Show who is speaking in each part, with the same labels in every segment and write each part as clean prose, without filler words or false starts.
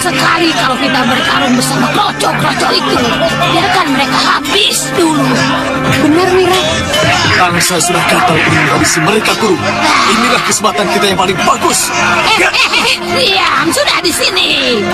Speaker 1: Sekali kalau kita bertarung bersama kroco-kroco itu, biarkan mereka habis dulu.
Speaker 2: Benar, Mira.
Speaker 3: Saya sudah kata ingin menghabisi mereka, Guru. Inilah kesempatan kita yang paling bagus.
Speaker 1: Diam, sudah di sini.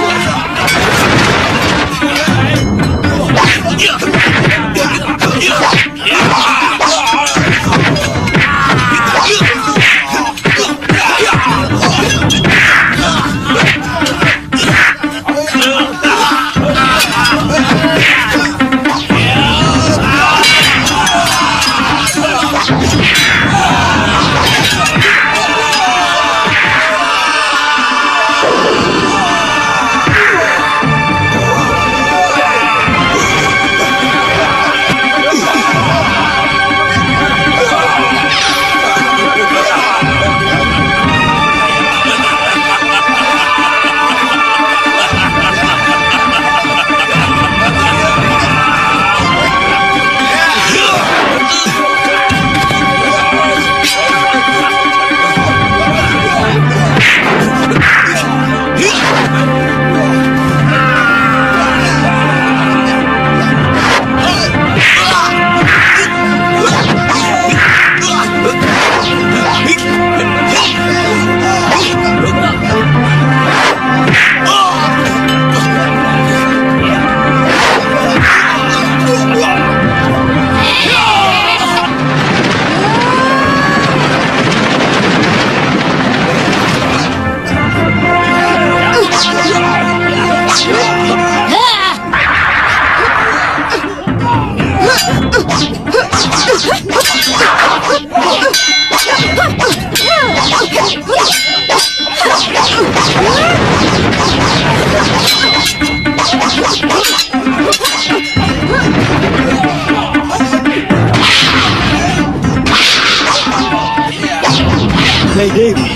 Speaker 3: Nyai Dewi.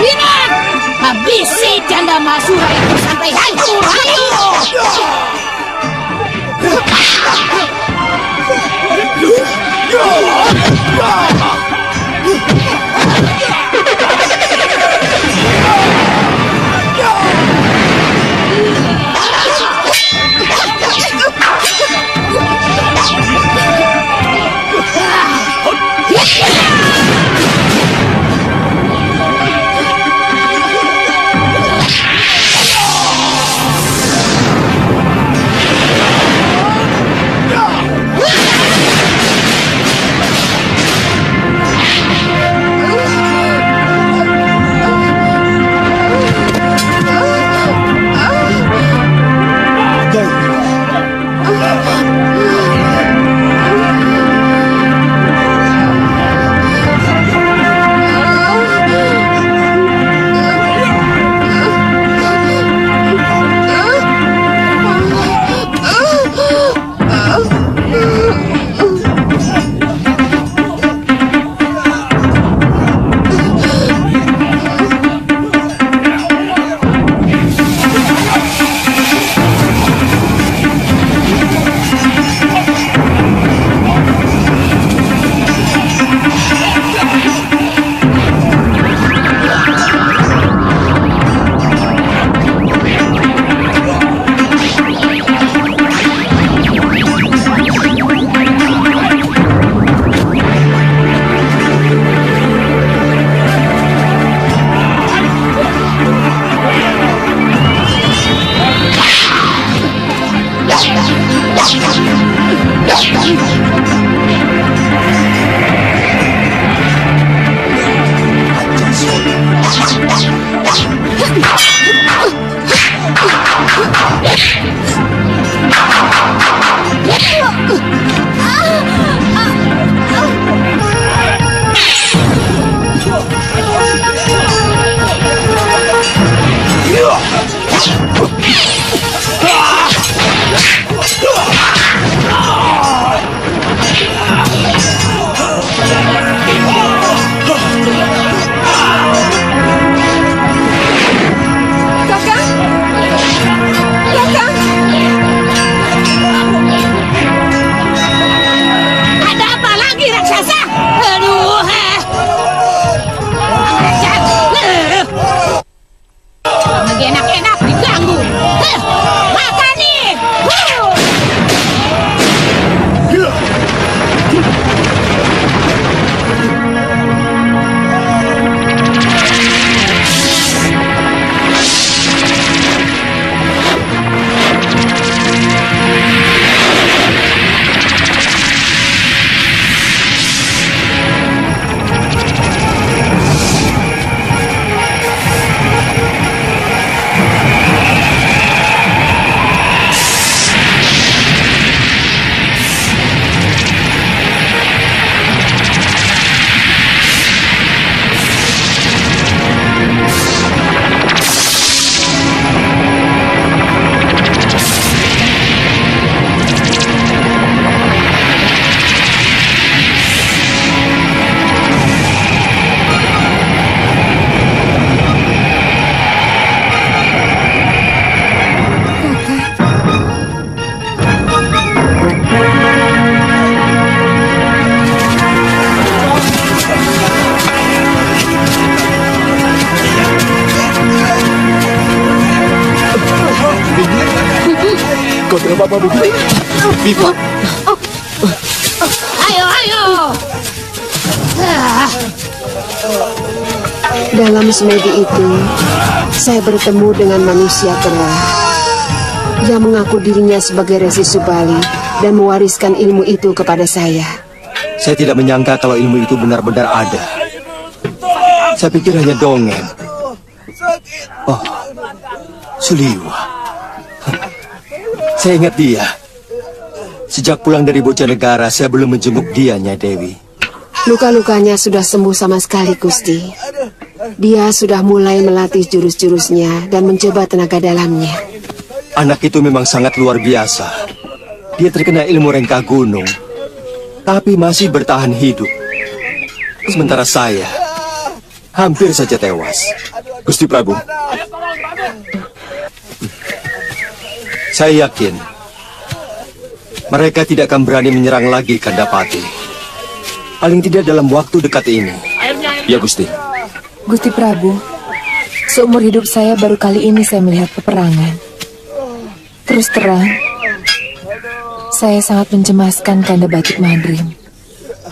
Speaker 1: Lihat, habisi janda Masura itu sampai hancur. Ayo! Ada apa lagi, raksasa? Aduh, lagi enak-enak diganggu. Makan nih.
Speaker 3: Kau tidak apa-apa, Bibi? Bibi,
Speaker 1: Ayo, ayo.
Speaker 2: Dalam semedi itu, saya bertemu dengan manusia tua yang mengaku dirinya sebagai Resi Subali dan mewariskan ilmu itu kepada saya.
Speaker 4: Saya tidak menyangka kalau ilmu itu benar-benar ada. Saya pikir hanya dongeng. Oh, Suliwa. Saya ingat dia. Sejak pulang dari Bojanegara, saya belum menjenguk dia, Nyai Dewi.
Speaker 2: Luka-lukanya sudah sembuh sama sekali, Gusti. Dia sudah mulai melatih jurus-jurusnya dan mencoba tenaga dalamnya.
Speaker 4: Anak itu memang sangat luar biasa. Dia terkena ilmu rengkah gunung, tapi masih bertahan hidup. Sementara saya hampir saja tewas.
Speaker 3: Gusti Prabu.
Speaker 4: Saya yakin mereka tidak akan berani menyerang lagi Kandapati. Paling tidak dalam waktu dekat ini.
Speaker 3: Ya, Gusti.
Speaker 5: Gusti Prabu, seumur hidup saya baru kali ini saya melihat peperangan. Terus terang, saya sangat mencemaskan Kanda Batik Madrim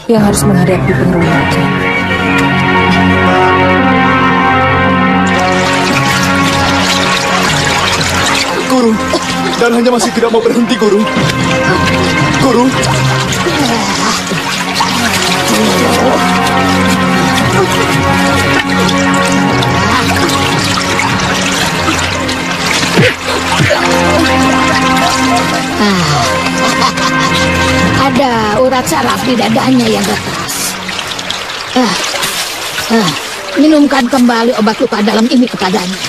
Speaker 5: yang harus menghadapi pengeroyokan.
Speaker 3: Guru, dan hanya masih tidak mau berhenti, Guru. Guru.
Speaker 1: Ada urat saraf di dadanya yang retas. Minumkan kembali obat luka dalam ini kepadanya.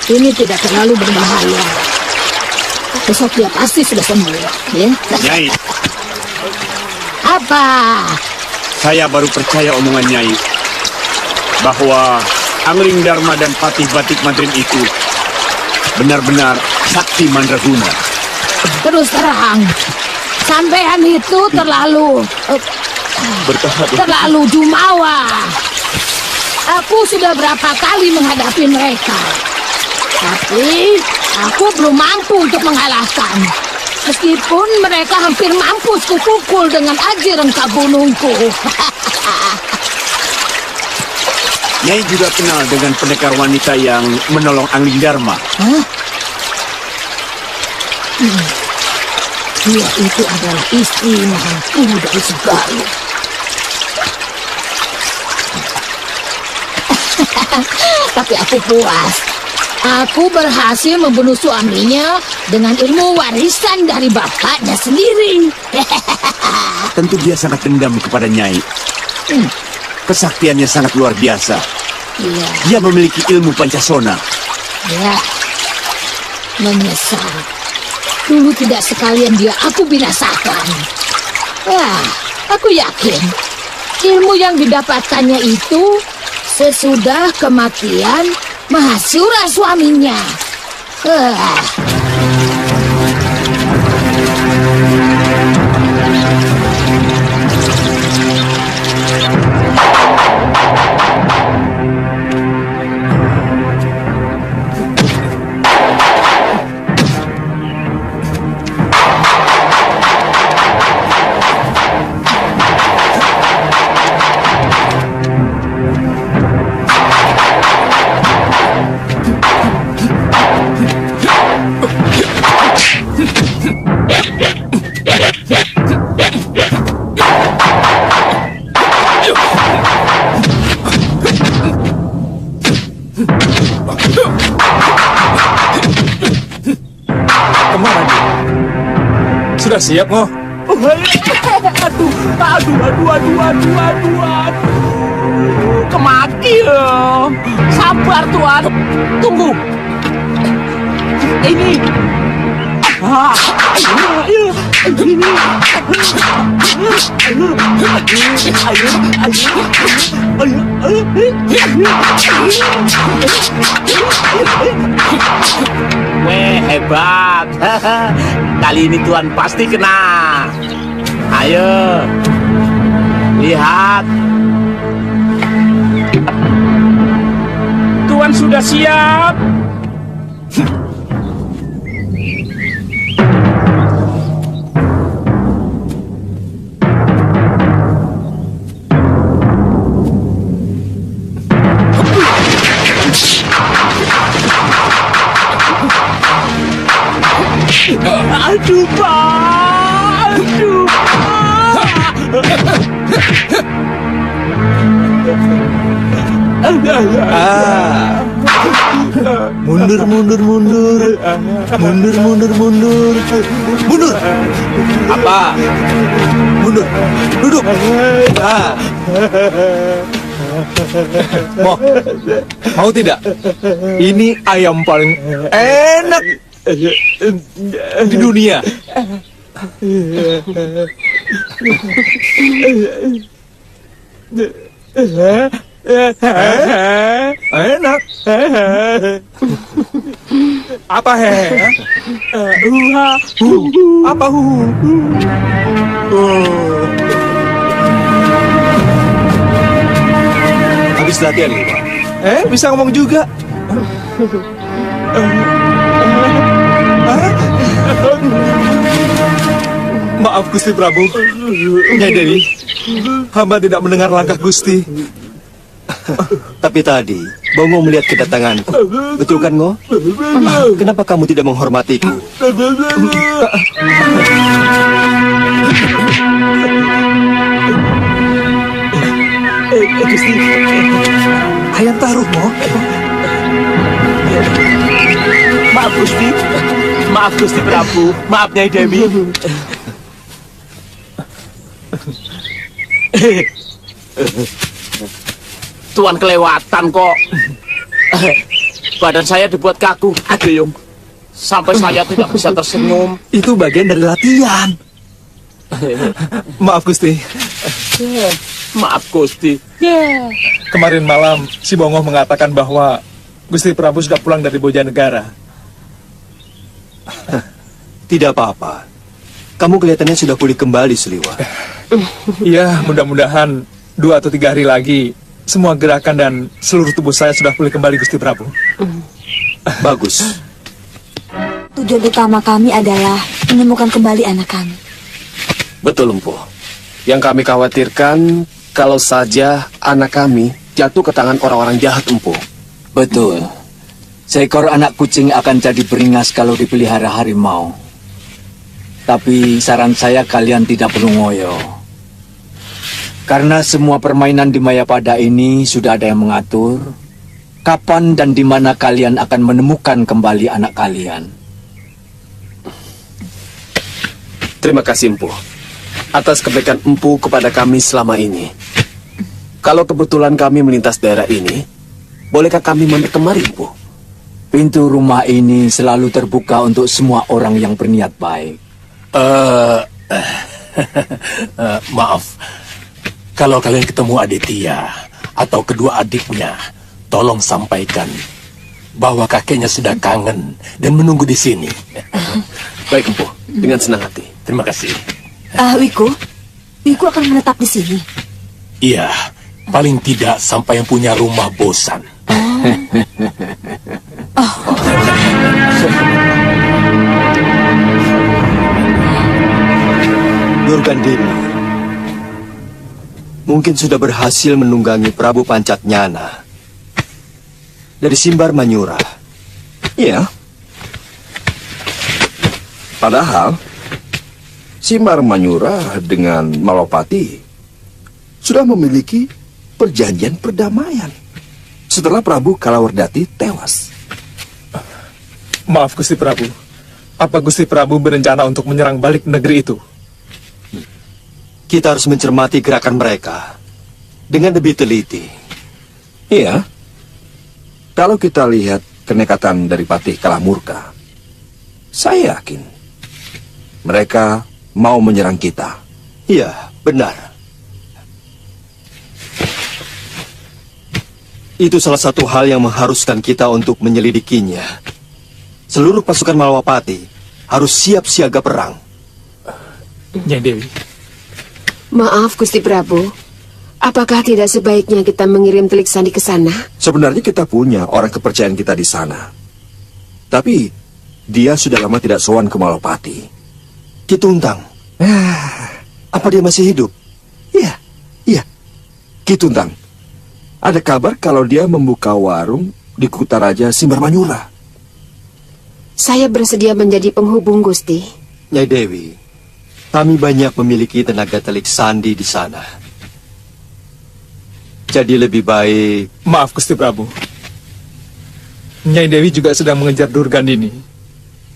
Speaker 1: Ini tidak terlalu berbahaya. Besok dia pasti sudah sembuh, ya?
Speaker 6: Nyai,
Speaker 1: Apa?
Speaker 6: saya baru percaya omongan Nyai bahwa Angling Dharma dan Patih Batik Madrim itu benar-benar sakti mandraguna.
Speaker 1: Terus terang, sampean itu terlalu terlalu jumawa. Aku sudah berapa kali menghadapi mereka, tapi aku belum mampu untuk mengalahkan. Meskipun mereka hampir mampus kupukul dengan aji rengkah gunungku.
Speaker 6: Nyai juga kenal dengan pendekar wanita yang menolong Angling Dharma.
Speaker 1: Hah? Dia itu adalah istri Mahanku dari Segalu. Tapi aku puas. Aku berhasil membunuh suaminya dengan ilmu warisan dari bapaknya sendiri.
Speaker 6: Tentu dia sangat dendam kepada Nyai. Kesaktiannya sangat luar biasa.
Speaker 1: Iya,
Speaker 6: Dia memiliki ilmu Pancasona.
Speaker 1: ya. Menyesal. Dulu tidak sekalian dia aku binasakan. Aku yakin ilmu yang didapatkannya itu sesudah kematian Mahasura suaminya.
Speaker 3: Kemana dia? Sudah siap, Ngoh?
Speaker 7: Aduh. Kemaki loh. Sabar Tuan. Tunggu. Ini. Weh, hebat. Kali ini Tuan pasti kena. Ayo. Lihat. Tuan sudah siap. Aduh, Pak. Aduh,
Speaker 4: Mundur.
Speaker 7: Apa?
Speaker 4: Mundur. Duduk. Mau tidak? Ini ayam paling enak di dunia. Enak. Apa Apa Habis latihan nih, Pak. Bisa ngomong juga. Maaf Gusti Prabu. Nyai Dewi, hamba tidak mendengar langkah Gusti. Tapi tadi Bongo melihat kedatanganku. Betul kan, Ngo? Kenapa kamu tidak menghormatiku? Gusti, ayam taruh, Ngo.
Speaker 7: Maaf Gusti Prabu. Maaf Nyai Dewi. Tuan kelewatan kok. Badan saya dibuat kaku. Aduh, Yung. Sampai saya tidak bisa tersenyum.
Speaker 4: Itu bagian dari latihan. Maaf Gusti.
Speaker 7: Maaf Gusti.
Speaker 8: Kemarin malam, si Bongo mengatakan bahwa Gusti Prabu sudah pulang dari Bojanegara.
Speaker 4: Tidak apa-apa. Kamu kelihatannya sudah pulih kembali, Seliwa.
Speaker 8: Iya, mudah-mudahan 2 atau 3 hari lagi semua gerakan dan seluruh tubuh saya sudah pulih kembali, Gusti Prabu.
Speaker 4: Bagus.
Speaker 9: Tujuan utama kami adalah menemukan kembali anak kami.
Speaker 10: Betul, Empu. Yang kami khawatirkan kalau saja anak kami jatuh ke tangan orang-orang jahat, Empu.
Speaker 11: Betul. Seekor anak kucing akan jadi beringas kalau dipelihara harimau. Tapi saran saya kalian tidak perlu ngoyo. Karena semua permainan di Mayapada ini sudah ada yang mengatur. kapan dan di mana kalian akan menemukan kembali anak kalian?
Speaker 10: Terima kasih Empu atas kebaikan Empu kepada kami selama ini. Kalau kebetulan kami melintas daerah ini, bolehkah kami mampir kemari, Empu?
Speaker 11: Pintu rumah ini selalu terbuka untuk semua orang yang berniat baik.
Speaker 3: Maaf, kalau kalian ketemu Aditya atau kedua adiknya, tolong sampaikan bahwa kakeknya sudah kangen dan menunggu di sini.
Speaker 10: Baik, Empu. Dengan senang hati.
Speaker 3: Terima kasih.
Speaker 9: Wiku akan menetap di sini.
Speaker 3: Iya, paling tidak sampai yang punya rumah bosan.
Speaker 4: Durgandini mungkin sudah berhasil menunggangi Prabu Pancatnyana dari Simbar Manyura.
Speaker 12: Iya. Padahal Simbar Manyura dengan Malopati sudah memiliki perjanjian perdamaian setelah Prabu Kalawardhati tewas.
Speaker 8: Maaf Gusti Prabu, apa Gusti Prabu berencana untuk menyerang balik negeri itu?
Speaker 4: Kita harus mencermati gerakan mereka dengan lebih teliti.
Speaker 12: Iya. Kalau kita lihat kenekatan dari Patih Kalamurka, saya yakin mereka mau menyerang kita.
Speaker 4: Iya, benar. Itu salah satu hal yang mengharuskan kita untuk menyelidikinya. Seluruh pasukan Malawapati harus siap siaga perang.
Speaker 8: Nyai Dewi.
Speaker 2: Maaf, Gusti Prabu. Apakah tidak sebaiknya kita mengirim Telik Sandi ke sana?
Speaker 12: Sebenarnya kita punya orang kepercayaan kita di sana. Tapi dia sudah lama tidak sowan ke Malopati.
Speaker 4: Ki Tuntang. Apa dia masih hidup?
Speaker 12: Iya. Ki Tuntang. Ada kabar kalau dia membuka warung di Kutaraja Simbar Manyura.
Speaker 2: Saya bersedia menjadi penghubung, Gusti.
Speaker 4: Nyai Dewi, kami banyak memiliki tenaga Telik Sandi di sana. Jadi lebih baik...
Speaker 8: Maaf Gusti Prabu, Nyai Dewi juga sedang mengejar Durgandini.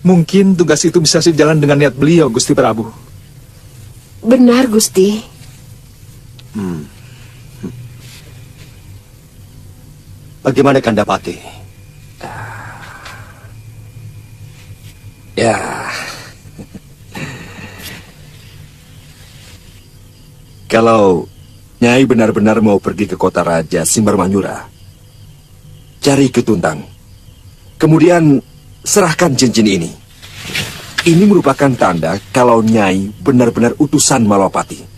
Speaker 8: Mungkin tugas itu bisa sejalan dengan niat beliau, Gusti Prabu.
Speaker 2: Benar, Gusti.
Speaker 4: Bagaimana Kandapati?
Speaker 12: Ya. Kalau Nyai benar-benar mau pergi ke kota Raja Simbar Manyura, cari Ki Tuntang. Kemudian serahkan cincin ini. Ini merupakan tanda kalau Nyai benar-benar utusan Malopati.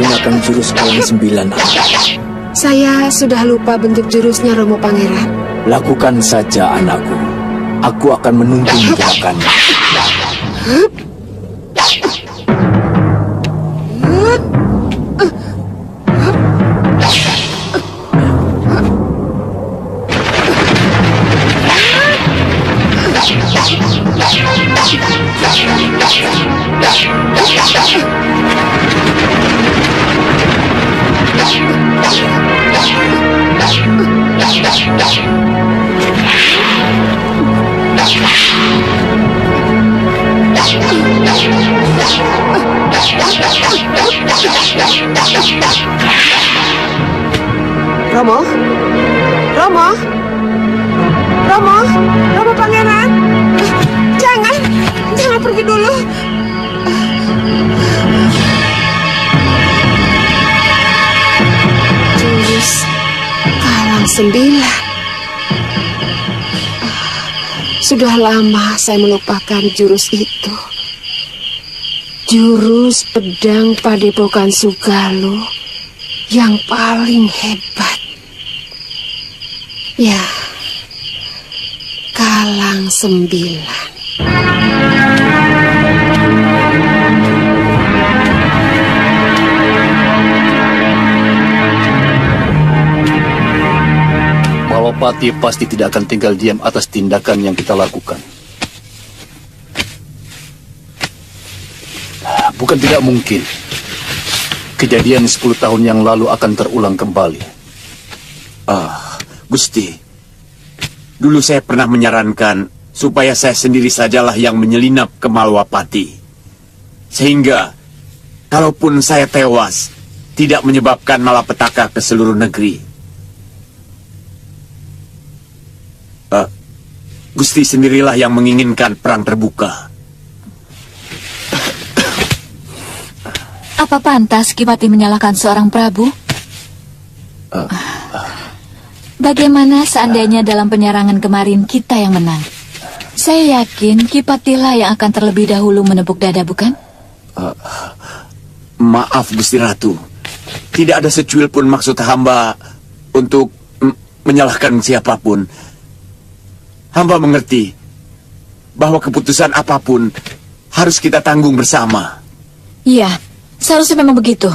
Speaker 11: Gunakan jurus Alang 9.
Speaker 2: Saya sudah lupa bentuk jurusnya, Romo Pangeran.
Speaker 11: Lakukan saja, anakku. Aku akan menuntun gerakannya.
Speaker 2: Romo? Romo Pangeran? Jangan pergi dulu. Jurus Kalang 9. Sudah lama saya melupakan jurus itu. Jurus pedang Padepokan Sugaluh yang paling hebat. Ya, Palang 9.
Speaker 7: Malapati pasti tidak akan tinggal diam atas tindakan yang kita lakukan. Bukan tidak mungkin. Kejadian 10 tahun yang lalu akan terulang kembali.
Speaker 6: Gusti. Dulu saya pernah menyarankan supaya saya sendiri sajalah yang menyelinap ke Malwapati. Sehingga, kalaupun saya tewas, tidak menyebabkan malapetaka ke seluruh negeri. Gusti sendirilah yang menginginkan perang terbuka.
Speaker 9: Apa pantas Kipati menyalahkan seorang Prabu? Bagaimana seandainya dalam penyerangan kemarin kita yang menang? Saya yakin Kipatilah yang akan terlebih dahulu menepuk dada, bukan?
Speaker 6: Maaf Gusti Ratu, tidak ada secuil pun maksud hamba untuk menyalahkan siapapun. Hamba mengerti bahwa keputusan apapun harus kita tanggung bersama.
Speaker 9: Iya, seharusnya memang begitu.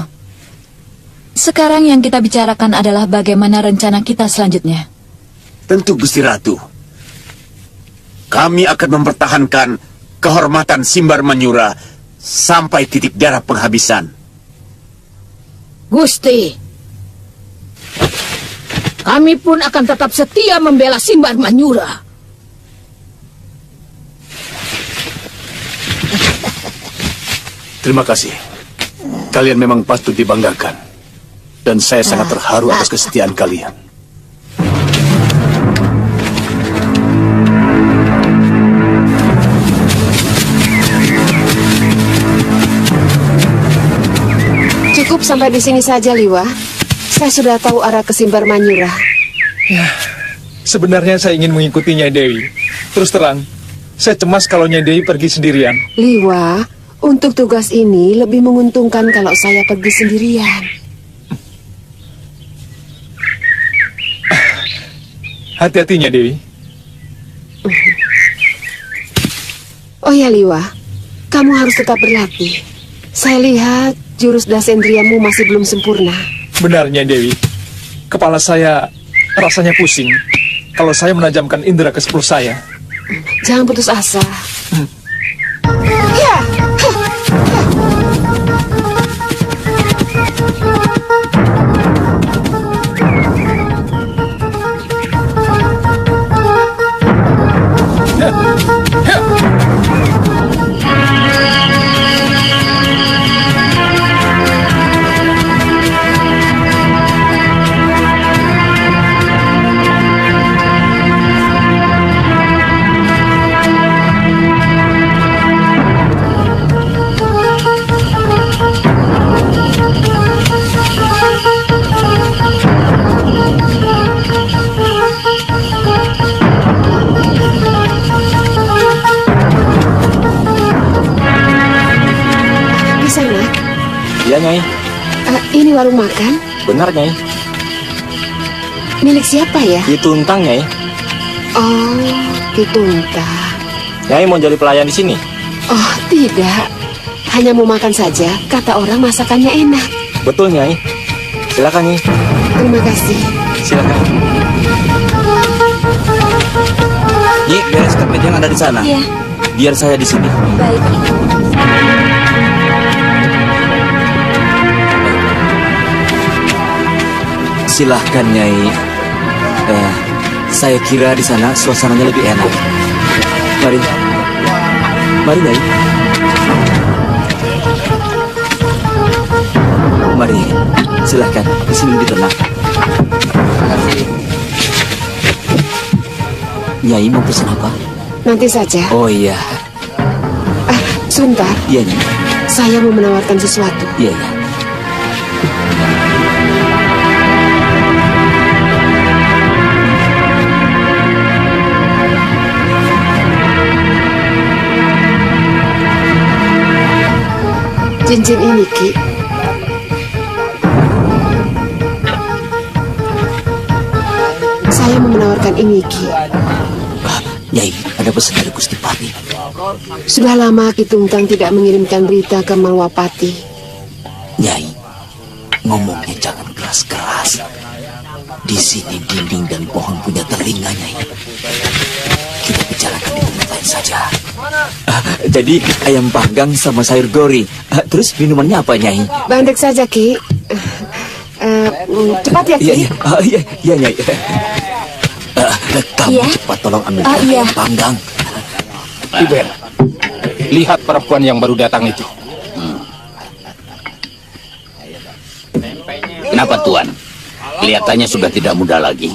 Speaker 9: Sekarang yang kita bicarakan adalah bagaimana rencana kita selanjutnya.
Speaker 6: Tentu Gusti Ratu. Kami akan mempertahankan kehormatan Simbar Manyura sampai titik darah penghabisan.
Speaker 1: Gusti, kami pun akan tetap setia membela Simbar Manyura.
Speaker 7: Terima kasih. Kalian memang patut dibanggakan. Dan saya sangat terharu atas kesetiaan kalian.
Speaker 2: Cukup sampai di sini saja, Liwa. Saya sudah tahu arah ke Simbar Manyura.
Speaker 8: Ya, sebenarnya saya ingin mengikuti Nyai Dewi. Terus terang, saya cemas kalau Nyai Dewi pergi sendirian.
Speaker 2: Liwa, untuk tugas ini lebih menguntungkan kalau saya pergi sendirian.
Speaker 8: Hati-hati, Nyai Dewi.
Speaker 2: Oh ya, Liwa, kamu harus tetap berlatih. Saya lihat jurus dasendriamu masih belum sempurna.
Speaker 8: Benar, Nyai Dewi. Kepala saya rasanya pusing kalau saya menajamkan indera ke-10 saya.
Speaker 2: Jangan putus asa. Ya.
Speaker 11: Iya, Nyai.
Speaker 2: Ini warung makan?
Speaker 11: Benar, Nyai.
Speaker 2: Milik siapa ya?
Speaker 11: Dituntang, Nyai.
Speaker 2: Oh, dituntang.
Speaker 11: Nyai mau jadi pelayan di sini?
Speaker 2: Oh, tidak. Hanya mau makan saja. Kata orang masakannya enak.
Speaker 11: Betul, Nyai. Silakan, Nyai.
Speaker 2: Terima kasih.
Speaker 11: Silakan. Nyi, bereskan meja yang ada di sana.
Speaker 9: Iya.
Speaker 11: Biar saya di sini.
Speaker 9: Baik.
Speaker 11: Silahkan, Nyai. Saya kira di sana suasananya lebih enak. Mari. Mari, Nyai. Mari. Silahkan. Di sini lebih tenang. Terima kasih. Nyai mau pesan apa?
Speaker 2: Nanti saja.
Speaker 11: Oh iya.
Speaker 2: Sebentar.
Speaker 11: Iya, Nyai.
Speaker 2: Saya mau menawarkan sesuatu.
Speaker 11: Iya, iya.
Speaker 2: Cincin ini, Ki. Saya mau menawarkan ini, Ki.
Speaker 11: Nyai, ada pesan dari Gusti Pati.
Speaker 2: Sudah lama Ki Tungtang tidak mengirimkan berita ke Malwapati.
Speaker 11: Nyai, ngomongnya jangan keras-keras. Di sini dinding dan pohon punya telinga, Nyai. Kita bicarakan di tempat lain saja. Jadi ayam panggang sama sayur gori. Terus minumannya apa, Nyai?
Speaker 2: Bandrek saja, Ki. Cepat ya, Ki.
Speaker 11: Iya, Nyai. Kamu cepat tolong ambil ayam panggang.
Speaker 3: Iben, lihat perempuan yang baru datang itu.
Speaker 13: Kenapa Tuan? Kelihatannya sudah tidak muda lagi.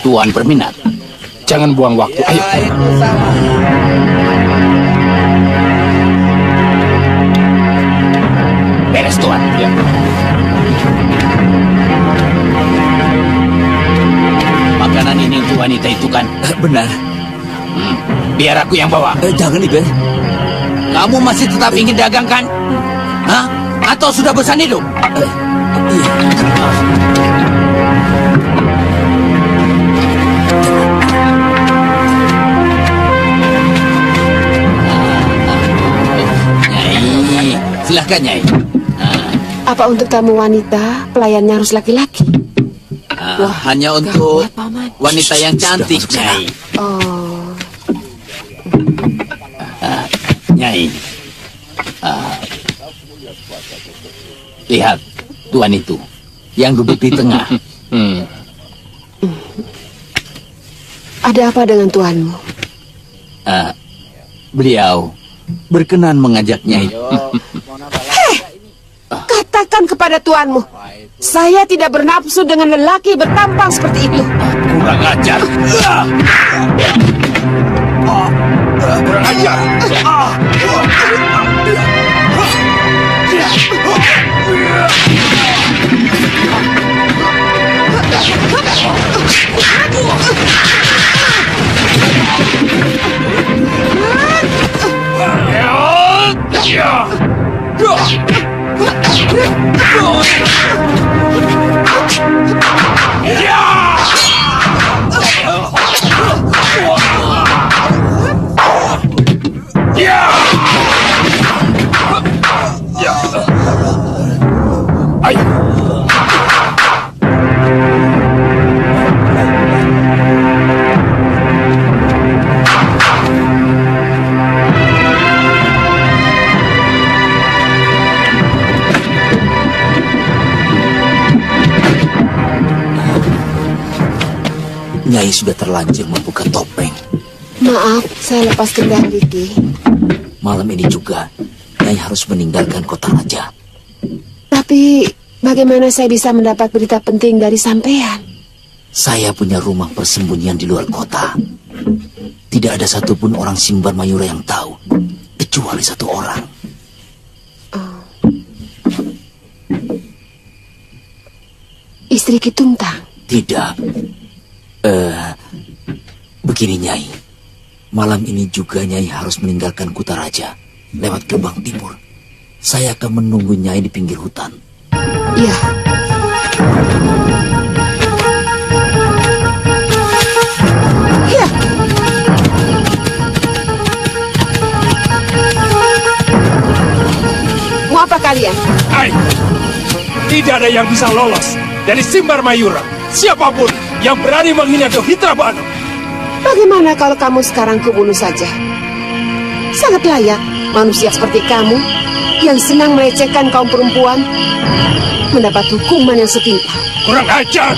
Speaker 13: Tuan berminat?
Speaker 3: Jangan buang waktu, ayo.
Speaker 13: Beres Tuan.
Speaker 3: Ya.
Speaker 13: Makanan ini untuk wanita itu kan?
Speaker 11: Benar.
Speaker 13: Biar aku yang bawa.
Speaker 11: Jangan, Iben.
Speaker 13: Kamu masih tetap ingin dagang kan? Hah? Atau sudah bosan hidup? Nyai, silahkan Nyai.
Speaker 2: Apa untuk tamu wanita, pelayannya harus laki-laki?
Speaker 13: Hanya untuk wanita yang cantik, Nyai.
Speaker 2: Oh.
Speaker 13: Nyai, lihat Tuan itu yang duduk di tengah.
Speaker 2: Ada apa dengan tuanmu?
Speaker 13: Beliau berkenan mengajak Nyai.
Speaker 2: Katakan kepada tuanmu, saya tidak bernafsu dengan lelaki bertampang seperti itu.
Speaker 13: Kurang ajar.
Speaker 3: Kurang ajar.
Speaker 11: Nyai sudah terlanjur membuka topeng.
Speaker 2: Maaf, saya lepas kendali, Ki.
Speaker 11: Malam ini juga, Nyai harus meninggalkan kota raja.
Speaker 2: Tapi, bagaimana saya bisa mendapat berita penting dari sampean?
Speaker 11: Saya punya rumah persembunyian di luar kota. Tidak ada satupun orang Simbar Mayura yang tahu, kecuali satu orang.
Speaker 2: Istri Ki Tungtang?
Speaker 11: Tidak. Begini, Nyai. Malam ini juga Nyai harus meninggalkan Kuta Raja lewat gerbang timur. Saya akan menunggu Nyai di pinggir hutan.
Speaker 2: Iya. Iya. Mau apa kalian?
Speaker 3: Hai, tidak ada yang bisa lolos dari Simbar Mayura. Siapapun yang berani menghina Dohitra Banu.
Speaker 2: Bagaimana kalau kamu sekarang kubunuh saja? Sangat layak manusia seperti kamu yang senang melecehkan kaum perempuan mendapat hukuman yang setimpal.
Speaker 3: Kurang ajar.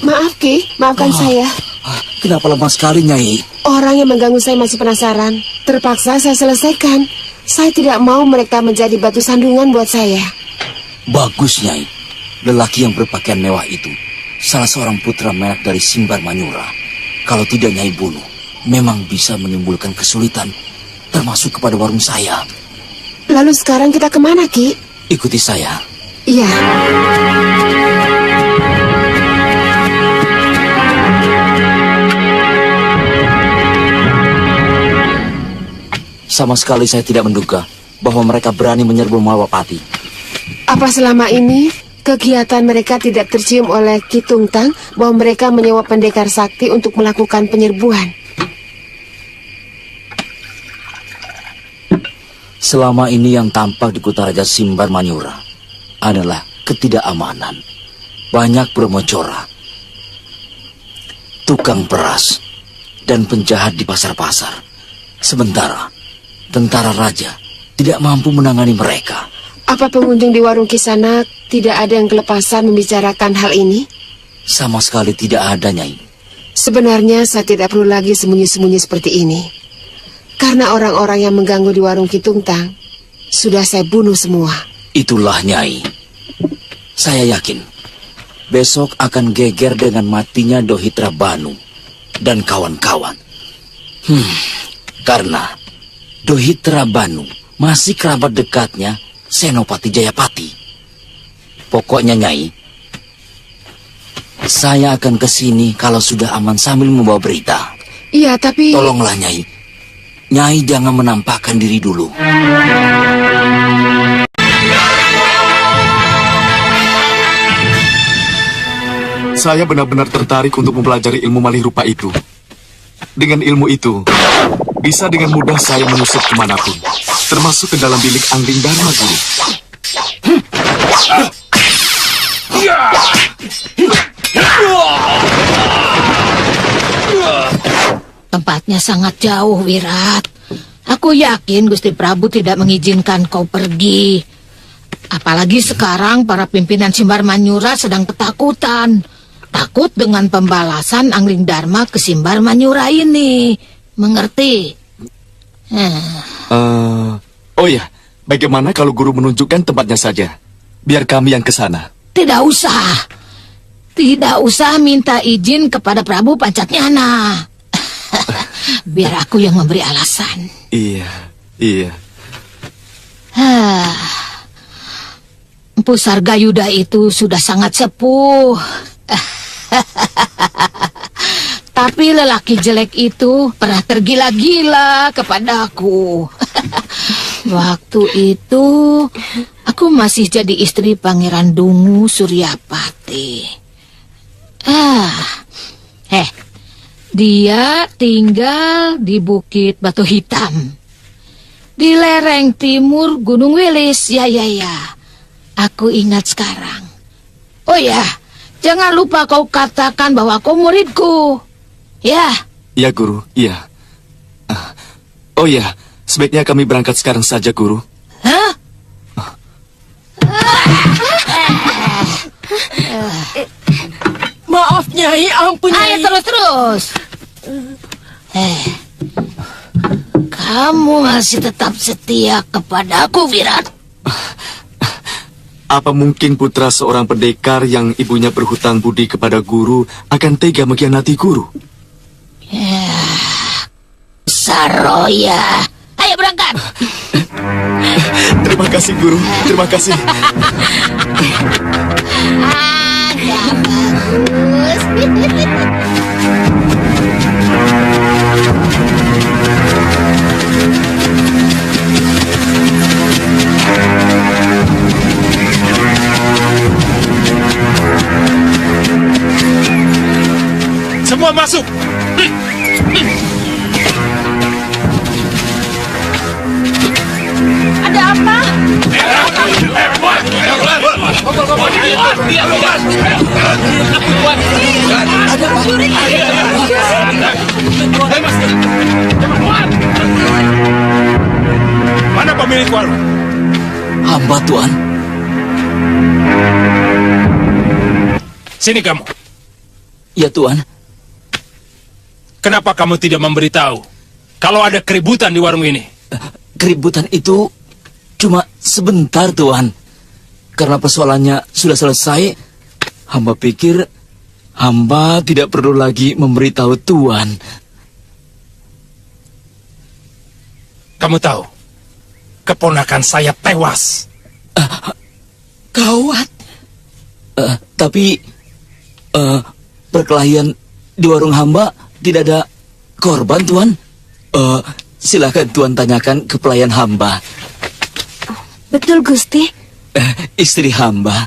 Speaker 2: Maaf, Ki. Maafkan saya.
Speaker 11: Kenapa lemah sekali, Nyai?
Speaker 2: Orang yang mengganggu saya masih penasaran. Terpaksa saya selesaikan. Saya tidak mau mereka menjadi batu sandungan buat saya.
Speaker 11: Bagus, Nyai. Lelaki yang berpakaian mewah itu salah seorang putra menak dari Simbar Manyura. Kalau tidak Nyai bunuh, memang bisa menimbulkan kesulitan, termasuk kepada warung saya.
Speaker 2: Lalu sekarang kita kemana, Ki?
Speaker 11: Ikuti saya.
Speaker 2: Iya.
Speaker 11: Sama sekali saya tidak menduga bahwa mereka berani menyerbu Malwapati.
Speaker 2: Apa selama ini kegiatan mereka tidak tercium oleh Ki Tungtang bahwa mereka menyewa pendekar sakti untuk melakukan penyerbuan?
Speaker 11: Selama ini yang tampak di Kutaraja Simbar Manyura adalah ketidakamanan. Banyak bermocora, tukang peras, dan penjahat di pasar-pasar. Sementara tentara raja tidak mampu menangani mereka.
Speaker 2: Apa pengunjung di warung Kisanak tidak ada yang kelepasan membicarakan hal ini?
Speaker 11: Sama sekali tidak ada, Nyai.
Speaker 2: Sebenarnya saya tidak perlu lagi sembunyi-sembunyi seperti ini. Karena orang-orang yang mengganggu di warung Kitungtang sudah saya bunuh semua.
Speaker 11: Itulah, Nyai. Saya yakin besok akan geger dengan matinya Dohitra Banu dan kawan-kawan. Karena Dohitra Banu masih kerabat dekatnya Senopati Jayapati. Pokoknya, Nyai, saya akan ke sini kalau sudah aman sambil membawa berita.
Speaker 2: Iya, tapi...
Speaker 11: Tolonglah, Nyai. Nyai jangan menampakkan diri dulu.
Speaker 12: Saya benar-benar tertarik untuk mempelajari ilmu malih rupa itu. Dengan ilmu itu, bisa dengan mudah saya menyusup kemanapun, termasuk ke dalam bilik Angling Dharma, Guru.
Speaker 1: Tempatnya sangat jauh, Wirat. Aku yakin Gusti Prabu tidak mengizinkan kau pergi. Apalagi sekarang para pimpinan Simbar Manyura sedang ketakutan. Takut dengan pembalasan Angling Dharma ke Simbar Manyura ini. Mengerti?
Speaker 12: Oh ya, bagaimana kalau Guru menunjukkan tempatnya saja? Biar kami yang ke sana.
Speaker 1: Tidak usah. Tidak usah minta izin kepada Prabu Pancatnyana. Biar aku yang memberi alasan.
Speaker 12: Iya.
Speaker 1: Empu Sargayuda itu sudah sangat sepuh. Tapi lelaki jelek itu pernah tergila-gila kepadaku. Waktu itu aku masih jadi istri Pangeran Dungu Suryapati. Dia tinggal di Bukit Batu Hitam, di lereng timur Gunung Wilis. Ya. Aku ingat sekarang. Oh ya, jangan lupa kau katakan bahwa kau muridku. Ya.
Speaker 12: Ya, Guru, iya. Oh ya, sebaiknya kami berangkat sekarang saja, Guru.
Speaker 1: Hah?
Speaker 14: Maaf, Nyai, ampun, Nyai.
Speaker 1: Ayo terus. Kamu masih tetap setia kepadaku, Wirat?
Speaker 12: Apa mungkin putra seorang pendekar yang ibunya berhutang budi kepada Guru akan tega mengkhianati Guru?
Speaker 1: Saroya. Ayo berangkat.
Speaker 4: Terima kasih, Guru. Terima kasih.
Speaker 3: Semua masuk.
Speaker 1: Ada apa?
Speaker 3: Mana pemilik warung?
Speaker 11: Hamba, Tuan.
Speaker 3: Sini kamu.
Speaker 11: Ya, Tuan.
Speaker 3: Kenapa kamu tidak memberitahu kalau ada keributan di warung ini?
Speaker 11: Keributan itu cuma sebentar, Tuan. Karena persoalannya sudah selesai, hamba pikir hamba tidak perlu lagi memberitahu Tuan.
Speaker 3: Kamu tahu, keponakan saya tewas.
Speaker 11: Gawat. Tapi perkelahian di warung hamba tidak ada korban, Tuan. Silakan Tuan tanyakan ke pelayan hamba.
Speaker 5: Betul, Gusti.
Speaker 11: Istri hamba.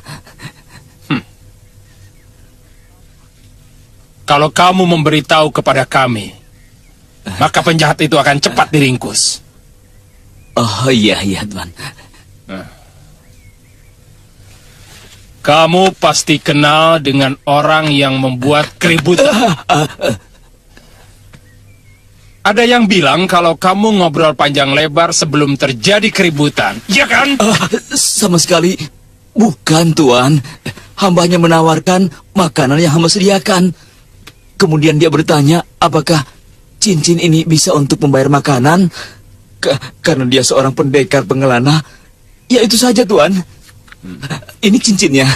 Speaker 3: Kalau kamu memberitahu kepada kami, maka penjahat itu akan cepat diringkus.
Speaker 11: Oh iya, Tuan.
Speaker 3: Kamu pasti kenal dengan orang yang membuat keributan. Ada yang bilang kalau kamu ngobrol panjang lebar sebelum terjadi keributan, iya kan?
Speaker 11: Sama sekali bukan, Tuan. Hamba hanya menawarkan makanan yang hamba sediakan. Kemudian dia bertanya apakah cincin ini bisa untuk membayar makanan. Karena dia seorang pendekar pengelana. Ya itu saja, Tuan. Ini cincinnya.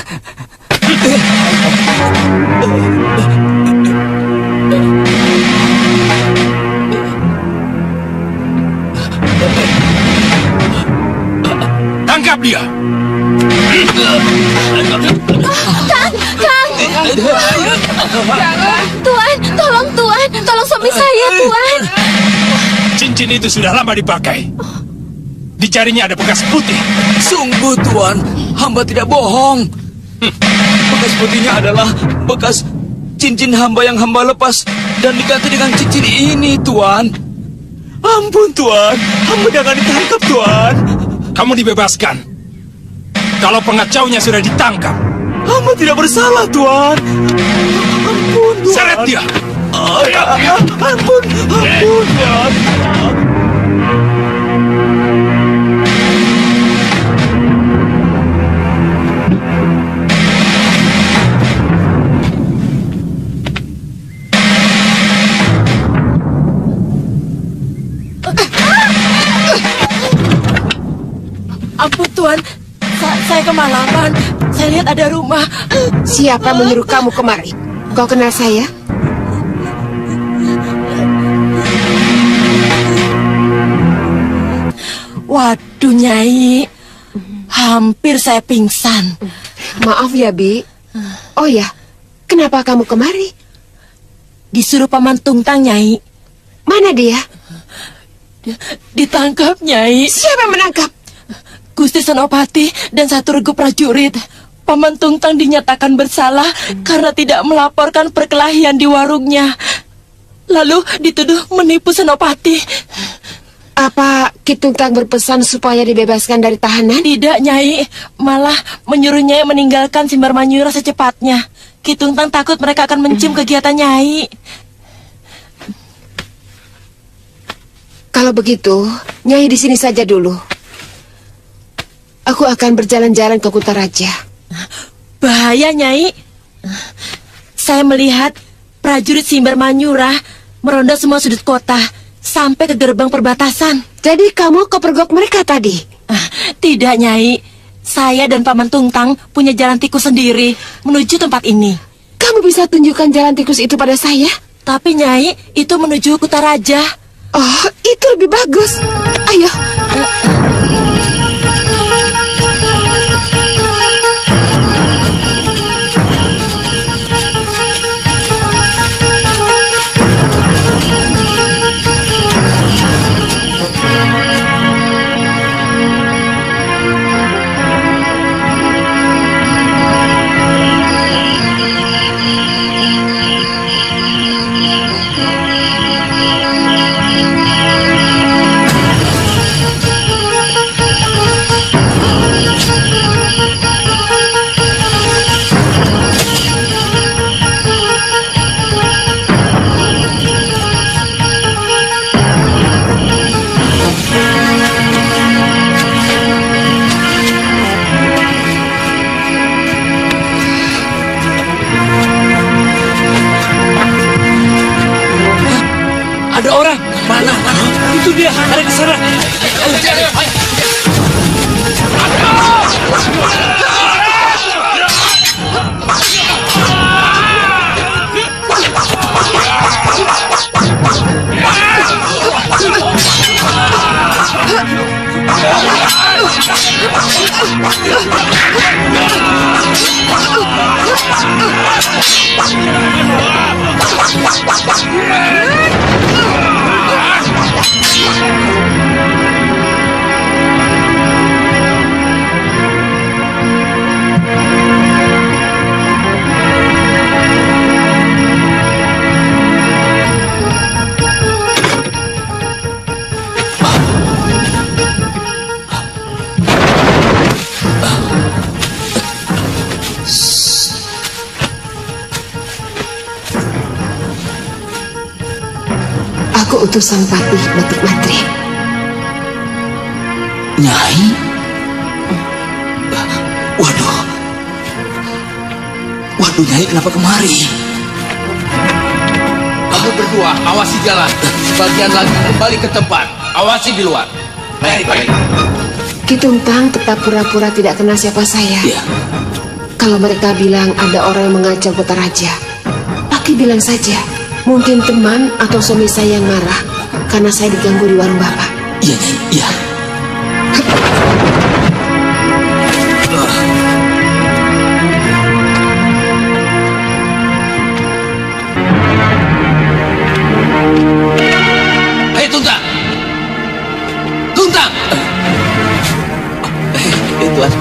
Speaker 3: Tangkap dia.
Speaker 1: Kang. Tuan, tolong suami saya, Tuan.
Speaker 3: Cincin itu sudah lama dipakai. Di jarinya ada bekas putih.
Speaker 11: Sungguh, Tuan, hamba tidak bohong. Bekas putihnya adalah bekas cincin hamba yang hamba lepas dan diganti dengan cincin ini, Tuan. Ampun, Tuan, hamba jangan ditangkap, Tuan.
Speaker 3: Kamu dibebaskan. Kalau pengacaunya sudah ditangkap.
Speaker 11: Hamba tidak bersalah, Tuan. Ampun, Tuan.
Speaker 3: Seret dia.
Speaker 11: Ampun, Tuan.
Speaker 14: Ampun, Tuan. Saya kemalaman. Saya lihat ada rumah.
Speaker 2: Siapa menyuruh kamu kemari? Kau kenal saya?
Speaker 14: Waduh, Nyai. Hampir saya pingsan.
Speaker 2: Maaf ya, Bi. Oh ya, kenapa kamu kemari?
Speaker 14: Disuruh Paman Tungtang, Nyai.
Speaker 2: Mana dia?
Speaker 14: Ditangkap, Nyai.
Speaker 2: Siapa menangkap?
Speaker 14: Gusti Senopati dan satu regu prajurit. Paman Tungtang dinyatakan bersalah karena tidak melaporkan perkelahian di warungnya. Lalu dituduh menipu Senopati.
Speaker 2: Apa Ki Tungtang berpesan supaya dibebaskan dari tahanan?
Speaker 14: Tidak, Nyai. Malah menyuruh Nyai meninggalkan Simbar Manyura secepatnya. Ki Tungtang takut mereka akan mencium kegiatan Nyai.
Speaker 2: Kalau begitu, Nyai di sini saja dulu. Aku akan berjalan-jalan ke Kutaraja.
Speaker 14: Bahaya, Nyai. Saya melihat prajurit Simbar Manyura meronda semua sudut kota sampai ke gerbang perbatasan.
Speaker 2: Jadi kamu kepergok mereka tadi?
Speaker 14: Tidak, Nyai. Saya dan Paman Tungtang punya jalan tikus sendiri menuju tempat ini.
Speaker 2: Kamu bisa tunjukkan jalan tikus itu pada saya?
Speaker 14: Tapi, Nyai, itu menuju Kutaraja.
Speaker 2: Oh, itu lebih bagus. Ayo.
Speaker 13: Ada orang. Mana? Itu dia. Ada ke sana.
Speaker 2: Aku utusan Patih Batik Mantri.
Speaker 11: Nyai? Waduh. Waduh, Nyai kenapa kemari?
Speaker 13: Kamu berdua, awasi jalan. Sebagian lagi kembali ke tempat. Awasi di luar. Baik.
Speaker 2: Ki Tuntang tetap pura-pura tidak kenal siapa saya.
Speaker 11: Iya.
Speaker 2: Kalau mereka bilang ada orang yang mengacau kota raja, Aki bilang saja. Mungkin teman atau suami saya yang marah karena saya diganggu di warung Bapak.
Speaker 11: Iya, Nyai. Iya.
Speaker 13: Hei, Tuntang! Tuntang!
Speaker 11: Tuan.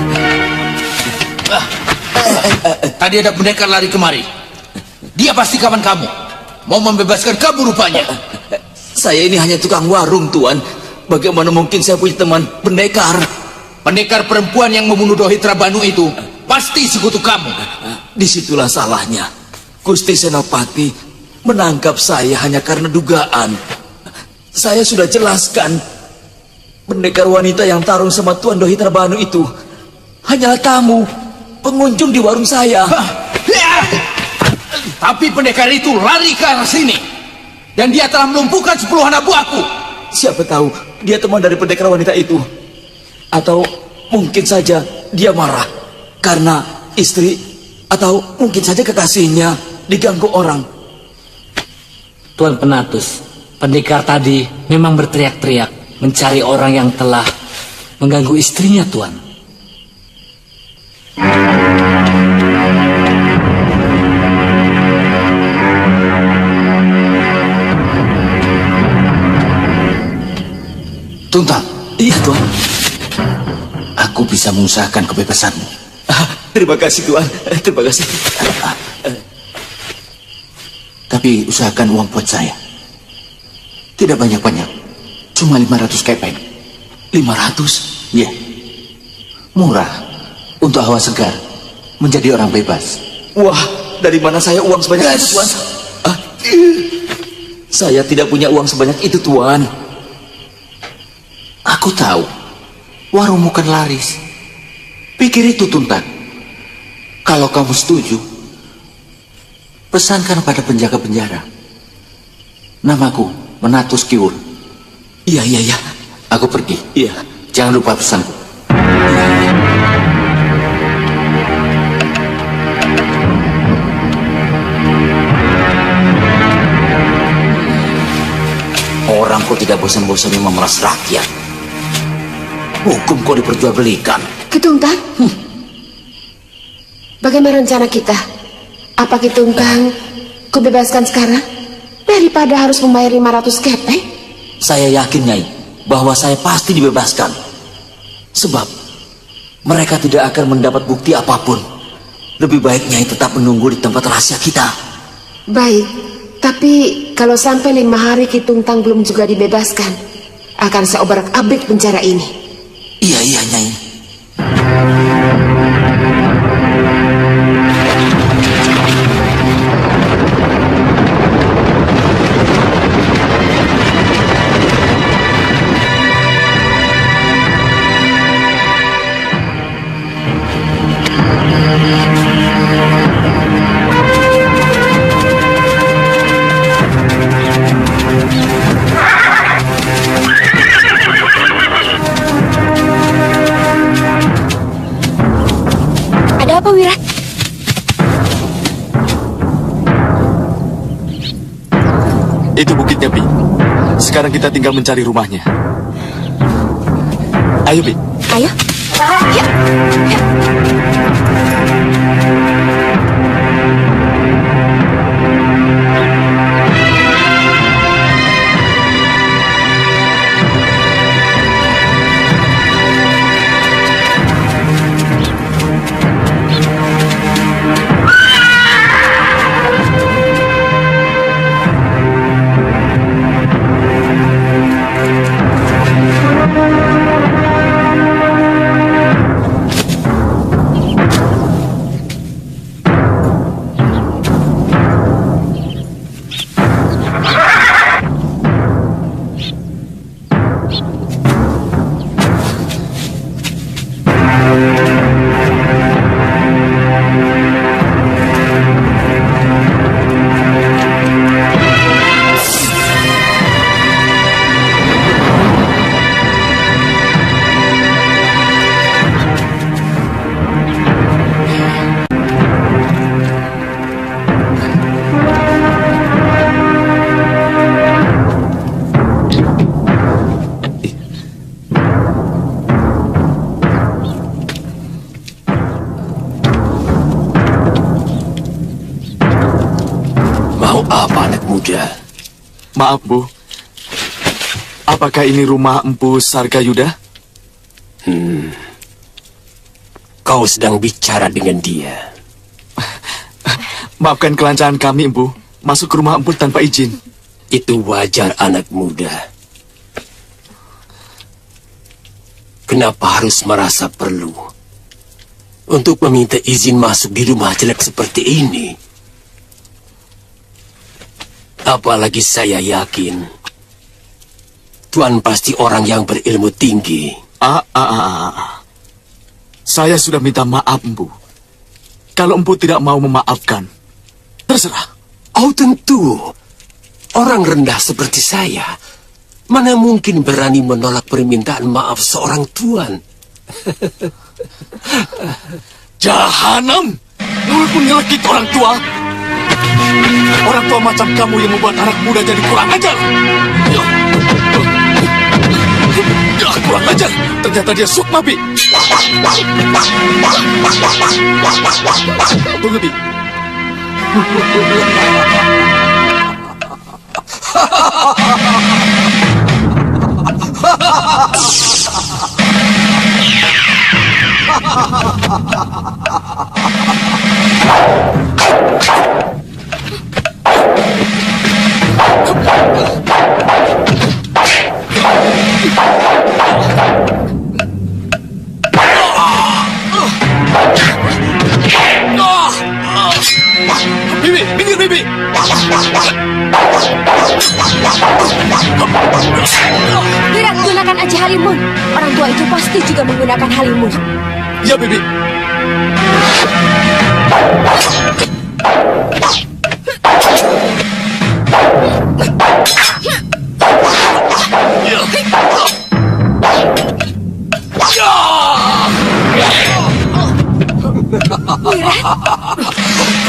Speaker 13: Tadi ada pendekar lari kemari. Dia pasti kawan kamu. Mau membebaskan kamu rupanya.
Speaker 11: Saya ini hanya tukang warung, Tuan. Bagaimana mungkin saya punya teman pendekar?
Speaker 13: Pendekar perempuan yang membunuh Dohitra Banu itu pasti sekutu kamu.
Speaker 11: Disitulah salahnya. Gusti Senopati menangkap saya hanya karena dugaan. Saya sudah jelaskan. Pendekar wanita yang tarung sama Tuan Dohitra Banu itu hanyalah tamu, pengunjung di warung saya.
Speaker 13: Tapi pendekar itu lari ke arah sini. Dan dia telah melumpuhkan 10 anak buahku.
Speaker 11: Siapa tahu dia teman dari pendekar wanita itu. Atau mungkin saja dia marah karena istri atau mungkin saja kekasihnya diganggu orang.
Speaker 15: Tuan Penatus, pendekar tadi memang berteriak-teriak mencari orang yang telah mengganggu istrinya, Tuan.
Speaker 13: Tuntang.
Speaker 11: Iya, Tuan.
Speaker 13: Aku bisa mengusahakan kebebasanmu.
Speaker 11: Terima kasih, Tuan. Terima kasih.
Speaker 13: Tapi usahakan uang buat saya. Tidak banyak-banyak. Cuma 500 kepeng.
Speaker 11: 500?
Speaker 13: Iya. Murah. Untuk hawa segar. Menjadi orang bebas.
Speaker 11: Wah, dari mana saya uang sebanyak itu, Tuan? Saya tidak punya uang sebanyak itu, Tuan.
Speaker 13: Aku tahu. Warungmu kan laris. Pikir itu, Tuntang. Kalau kamu setuju, pesankan pada penjaga penjara. Namaku Menatus Kiwul.
Speaker 11: Iya.
Speaker 13: Aku pergi.
Speaker 11: Iya.
Speaker 13: Jangan lupa pesanku.
Speaker 11: orang kau tidak bosan-bosannya memeras rakyat. Hukum kau diperjualbelikan.
Speaker 2: Ketungtang? Bagaimana rencana kita? Apa Ketungtang kau bebaskan sekarang? Daripada harus membayar 500 kepeng?
Speaker 11: Saya yakin, Nyai, bahwa saya pasti dibebaskan. Sebab mereka tidak akan mendapat bukti apapun. Lebih baik Nyai tetap menunggu di tempat rahasia kita.
Speaker 2: Baik, tapi kalau sampai 5 hari Ketungtang belum juga dibebaskan, akan saya obrak-abrik penjara ini.
Speaker 11: Iya, Nyai.
Speaker 9: Ada apa, Wira?
Speaker 10: Itu bukitnya, Bi. Sekarang kita tinggal mencari rumahnya. Ayo, Bi.
Speaker 9: Ayo. Ya.
Speaker 10: Maaf, Bu. Apakah ini rumah Empu Sargayuda?
Speaker 3: Kau sedang bicara dengan dia.
Speaker 10: Maafkan kelancaran kami, Empu. Masuk ke rumah Empu tanpa izin.
Speaker 3: Itu wajar, anak muda. Kenapa harus merasa perlu untuk meminta izin masuk di rumah jelek seperti ini? Apalagi saya yakin Tuan pasti orang yang berilmu tinggi.
Speaker 10: Saya sudah minta maaf, Empu. Kalau Empu tidak mau memaafkan, terserah.
Speaker 3: Oh, tentu. Orang rendah seperti saya mana mungkin berani menolak permintaan maaf seorang tuan.
Speaker 10: Jahanam! Mulutmu nyelekit orang tua. Orang tua macam kamu yang membuat anak muda jadi kurang ajar. Kurang ajar. Ternyata dia sukma, Bi. Tunggu, Bi.
Speaker 16: Bibi, minggir Bibi.
Speaker 9: Tidak gunakan aja halimun. Orang tua itu pasti juga menggunakan halimun.
Speaker 10: Ya, Bibi.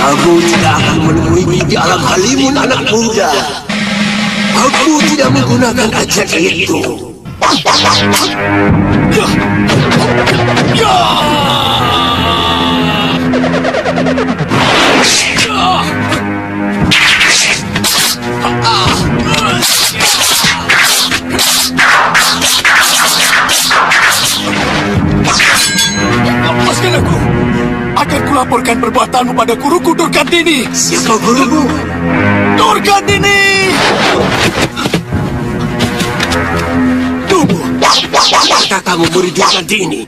Speaker 3: Kamu tidak akan menemui di alam halimun, anak muda.
Speaker 4: Aku tidak menggunakan ajak itu.
Speaker 16: Lepaskan aku. Akan kulaporkan perbuatanmu pada guruku Durgandini.
Speaker 4: Siapa gurumu?
Speaker 16: Durgandini!
Speaker 4: Tunggu. Apakah kamu murid Durgandini?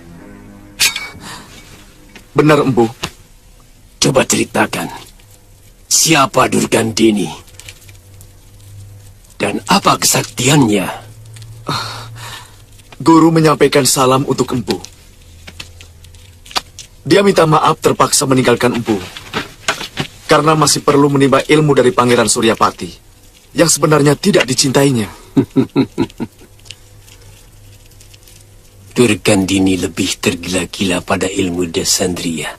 Speaker 10: Benar, Empu.
Speaker 4: Coba ceritakan. Siapa Durgandini? Dan apa kesaktiannya?
Speaker 10: Guru menyampaikan salam untuk Empu. Dia minta maaf terpaksa meninggalkan Empu karena masih perlu menimba ilmu dari Pangeran Suryapati yang sebenarnya tidak dicintainya.
Speaker 4: Durgandini lebih tergila-gila pada ilmu Desandria.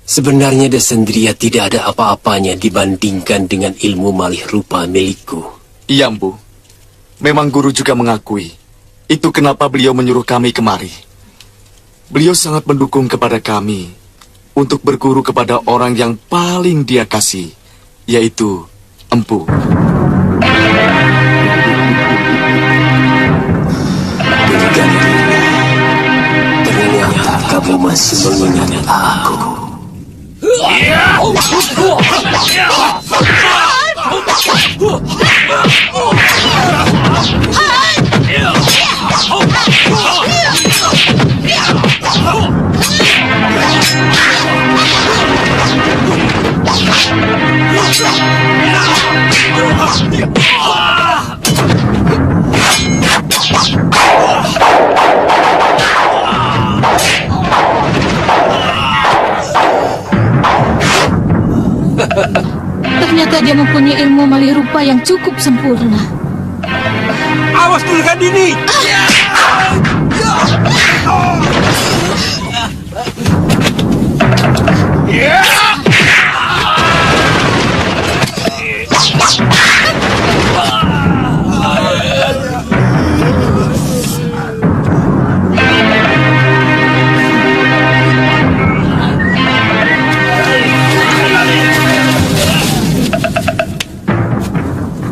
Speaker 4: Sebenarnya Desandria tidak ada apa-apanya dibandingkan dengan ilmu malih rupa milikku.
Speaker 10: Iya, Empu. Memang guru juga mengakui. Itu kenapa beliau menyuruh kami kemari. Beliau sangat mendukung kepada kami untuk berguru kepada orang yang paling dia kasih, yaitu Empu.
Speaker 4: Ternyata kamu masih mengingat aku.
Speaker 1: Ternyata dia mempunyai ilmu malih rupa yang cukup sempurna.
Speaker 4: Awas Durgandini!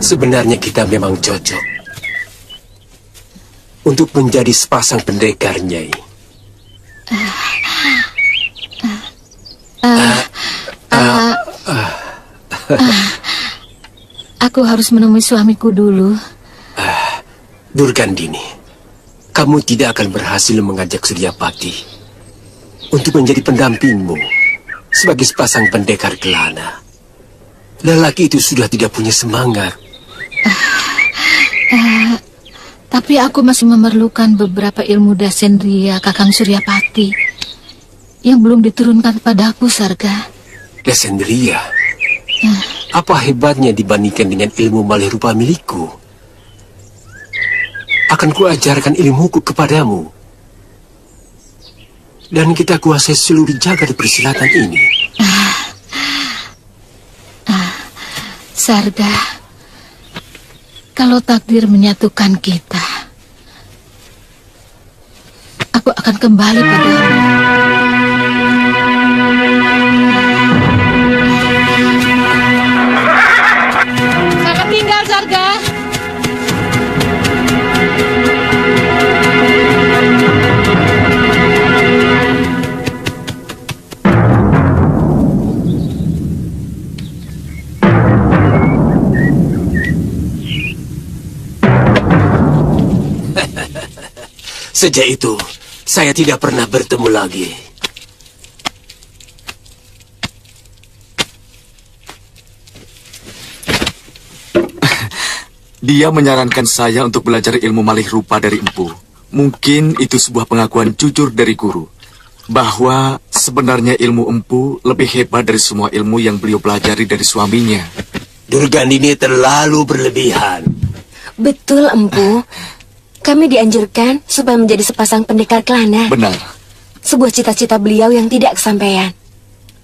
Speaker 4: Sebenarnya kita memang cocok untuk menjadi sepasang pendekar, Nyai.
Speaker 1: Aku harus menemui suamiku dulu.
Speaker 4: Durgandini, kamu tidak akan berhasil mengajak Suryapati untuk menjadi pendampingmu sebagai sepasang pendekar kelana. Lelaki itu sudah tidak punya semangat.
Speaker 1: Tapi aku masih memerlukan beberapa ilmu Desandria Kakang Suryapati yang belum diturunkan padaku, Sarga.
Speaker 4: Desandria? Apa hebatnya dibandingkan dengan ilmu malih rupa milikku? Akan kuajarkan ilmuku kepadamu. Dan kita kuasai seluruh jagat persilatan ini.
Speaker 1: Sarga, kalau takdir menyatukan kita, aku akan kembali padamu. Selamat tinggal, Sarga.
Speaker 4: Sejak itu, saya tidak pernah bertemu lagi.
Speaker 10: Dia menyarankan saya untuk belajar ilmu malih rupa dari Empu. Mungkin itu sebuah pengakuan jujur dari guru, bahwa sebenarnya ilmu Empu lebih hebat dari semua ilmu yang beliau pelajari dari suaminya.
Speaker 4: Durgandini terlalu berlebihan.
Speaker 17: Betul, Empu. Kami dianjurkan supaya menjadi sepasang pendekar kelana.
Speaker 10: Benar.
Speaker 17: Sebuah cita-cita beliau yang tidak kesampaian.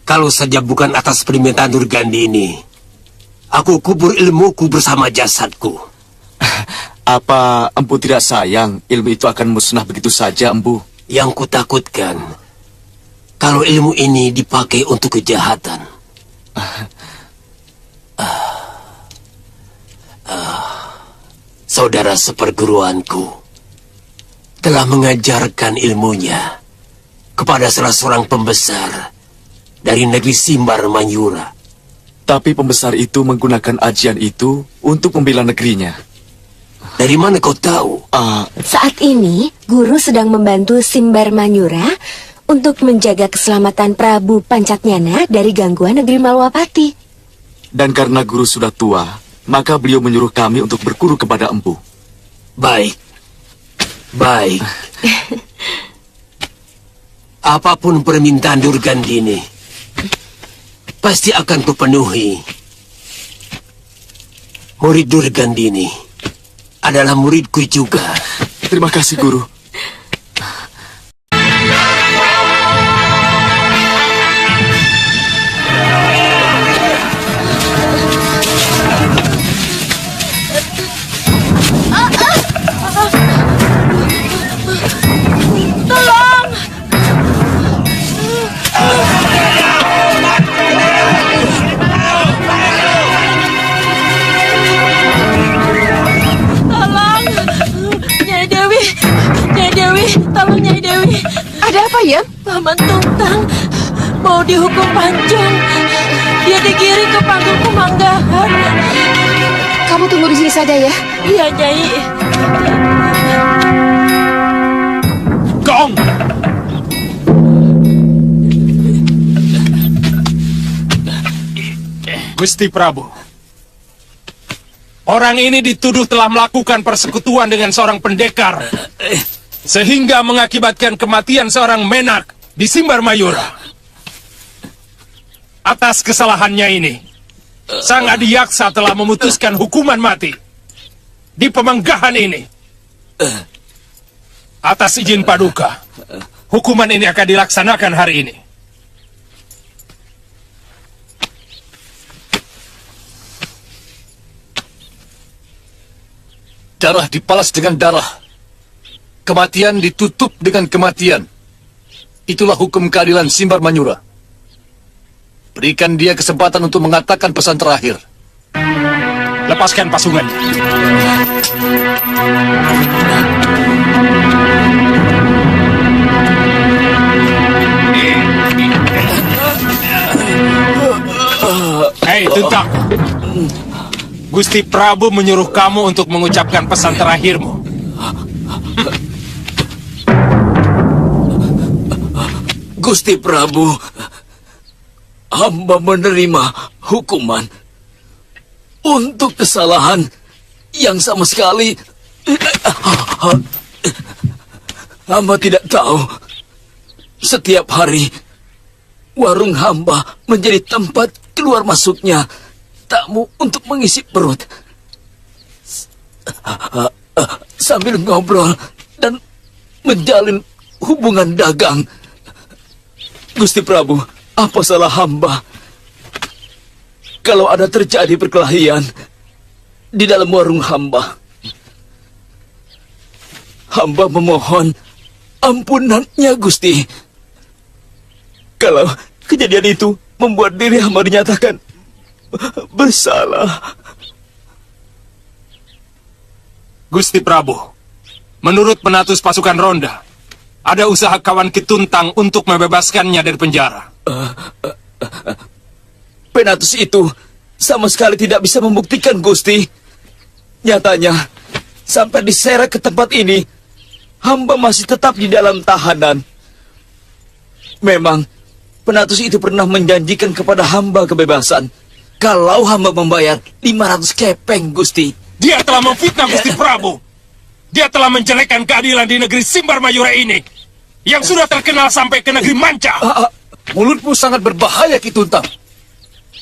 Speaker 4: Kalau saja bukan atas permintaan Durgandini,
Speaker 11: Aku kubur ilmuku bersama jasadku.
Speaker 10: Apa Empu tidak sayang ilmu itu akan musnah begitu saja, Empu?
Speaker 11: Yang kutakutkan, kalau ilmu ini dipakai untuk kejahatan. Saudara seperguruanku telah mengajarkan ilmunya kepada salah seorang pembesar dari negeri Simbar Manyura.
Speaker 10: Tapi pembesar itu menggunakan ajian itu untuk membela negerinya.
Speaker 11: Dari mana kau tahu?
Speaker 17: Saat ini, Guru sedang membantu Simbar Manyura untuk menjaga keselamatan Prabu Pancatnyana dari gangguan negeri Malwapati.
Speaker 10: Dan karena Guru sudah tua, maka beliau menyuruh kami untuk berguru kepada Empu.
Speaker 11: Baik. Baik. Apapun permintaan Durgandini, pasti akan kupenuhi. Murid Durgandini adalah muridku juga.
Speaker 10: Terima kasih, Guru.
Speaker 14: Tolong! Tolong! Nyai Dewi! Nyai Dewi! Tolong Nyai Dewi!
Speaker 2: Ada apa ya?
Speaker 14: Paman Tungtang mau dihukum pancung. Dia digiring ke panggung Kemanggahan.
Speaker 2: Kamu tunggu di sini saja ya.
Speaker 14: Iya, Nyai.
Speaker 3: Gong! Gusti Prabu, orang ini dituduh telah melakukan persekutuan dengan seorang pendekar, sehingga mengakibatkan kematian seorang menak di Simbar Mayura. Atas kesalahannya ini, Sang Adiyaksa telah memutuskan hukuman mati di Pemanggahan ini. Atas izin Paduka, hukuman ini akan dilaksanakan hari ini.
Speaker 7: Darah dibalas dengan darah. Kematian ditutup dengan kematian. Itulah hukum keadilan Simbar Manyura. Berikan dia kesempatan untuk mengatakan pesan terakhir.
Speaker 3: Lepaskan pasungannya. Hei, Tuntang. Gusti Prabu menyuruh kamu untuk mengucapkan pesan terakhirmu.
Speaker 11: Gusti Prabu, hamba menerima hukuman untuk kesalahan yang sama sekali hamba tidak tahu. Setiap hari warung hamba menjadi tempat keluar masuknya tamu untuk mengisi perut. Sambil ngobrol dan menjalin hubungan dagang. Gusti Prabu, apa salah hamba kalau ada terjadi perkelahian di dalam warung hamba? Hamba memohon ampunannya, Gusti. Kalau kejadian itu membuat diri hamba dinyatakan bersalah.
Speaker 3: Gusti Prabu, menurut penatus pasukan ronda, ada usaha kawan Kituntang untuk membebaskannya dari penjara.
Speaker 11: Penatus itu sama sekali tidak bisa membuktikan, Gusti. Nyatanya, sampai diseret ke tempat ini, hamba masih tetap di dalam tahanan. Memang, penatus itu pernah menjanjikan kepada hamba kebebasan kalau hamba membayar 500 kepeng, Gusti.
Speaker 3: Dia telah memfitnah Gusti Prabu. Dia telah menjelekkan keadilan di negeri Simbar Mayura ini, yang sudah terkenal sampai ke negeri Manca.
Speaker 7: Mulutmu sangat berbahaya, Kituntang.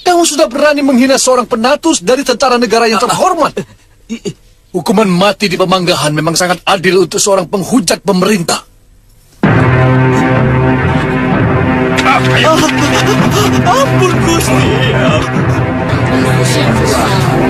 Speaker 7: Kamu sudah berani menghina seorang penatus dari tentara negara yang terhormat. Hukuman mati di Pemanggahan memang sangat adil untuk seorang penghujat pemerintah.
Speaker 11: Ampun, Gusti.
Speaker 1: Ah!